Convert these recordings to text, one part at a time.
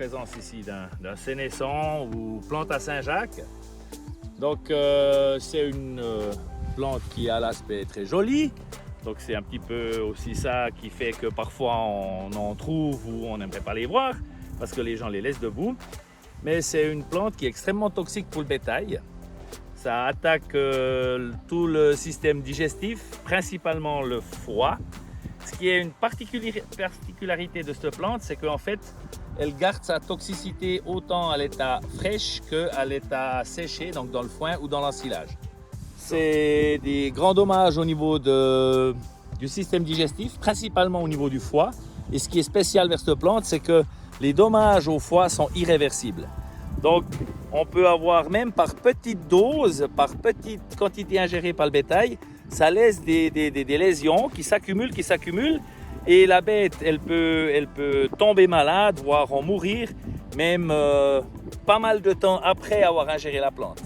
présence ici d'un sénescent ou plante à Saint-Jacques. Donc c'est une plante qui a l'aspect très joli. Donc c'est un petit peu aussi ça qui fait que parfois on en trouve ou on n'aimerait pas les voir parce que les gens les laissent debout. Mais c'est une plante qui est extrêmement toxique pour le bétail. Ça attaque tout le système digestif, principalement le foie. Ce qui est une particularité de cette plante, c'est qu'en fait, elle garde sa toxicité autant à l'état fraîche qu'à l'état séché, donc dans le foin ou dans l'ensilage. C'est des grands dommages au niveau du système digestif, principalement au niveau du foie. Et ce qui est spécial vers cette plante, c'est que les dommages au foie sont irréversibles. Donc, on peut avoir même par petite dose, par petite quantité ingérée par le bétail, ça laisse des lésions qui s'accumulent et la bête, elle peut tomber malade, voire en mourir, même pas mal de temps après avoir ingéré la plante.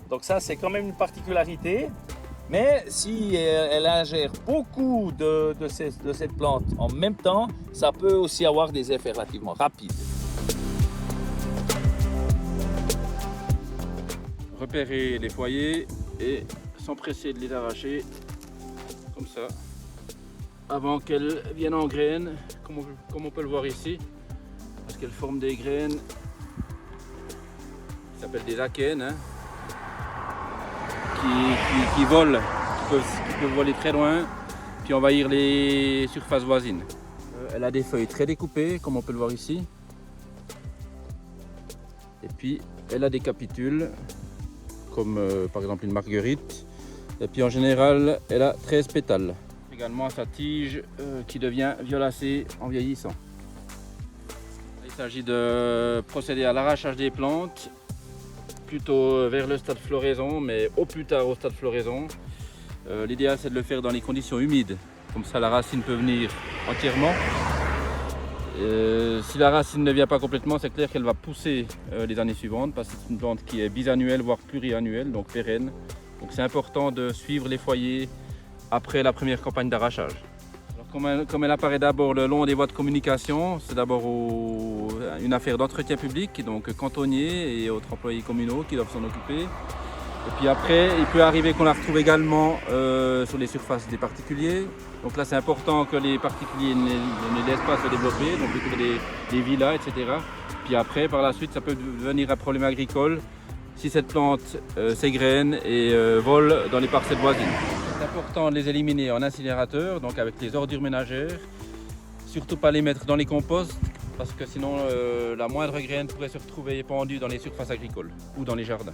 Donc ça, c'est quand même une particularité. Mais si elle ingère beaucoup de cette plante en même temps, ça peut aussi avoir des effets relativement rapides. Repérer les foyers et s'empresser de les arracher comme ça avant qu'elles viennent en graines, comme on peut le voir ici, parce qu'elles forment des graines qui s'appellent des akènes, hein, qui volent, qui peuvent voler très loin puis envahir les surfaces voisines. Elle a des feuilles très découpées, comme on peut le voir ici, et puis elle a des capitules comme par exemple une marguerite, et puis en général elle a 13 pétales. Également sa tige qui devient violacée en vieillissant. Il s'agit de procéder à l'arrachage des plantes plutôt vers le stade floraison, mais au plus tard au stade floraison. L'idéal c'est de le faire dans les conditions humides, comme ça la racine peut venir entièrement. Si la racine ne vient pas complètement, c'est clair qu'elle va pousser les années suivantes parce que c'est une plante qui est bisannuelle voire pluriannuelle, donc pérenne. Donc c'est important de suivre les foyers après la première campagne d'arrachage. Comme elle apparaît d'abord le long des voies de communication, c'est d'abord une affaire d'entretien public, donc cantonniers et autres employés communaux qui doivent s'en occuper. Et puis après, il peut arriver qu'on la retrouve également sur les surfaces des particuliers. Donc là, c'est important que les particuliers ne laissent pas se développer, donc plutôt des villas, etc. Puis après, par la suite, ça peut devenir un problème agricole si cette plante s'égrène et vole dans les parcelles voisines. C'est important de les éliminer en incinérateur, donc avec les ordures ménagères. Surtout pas les mettre dans les composts, parce que sinon la moindre graine pourrait se retrouver pendue dans les surfaces agricoles ou dans les jardins.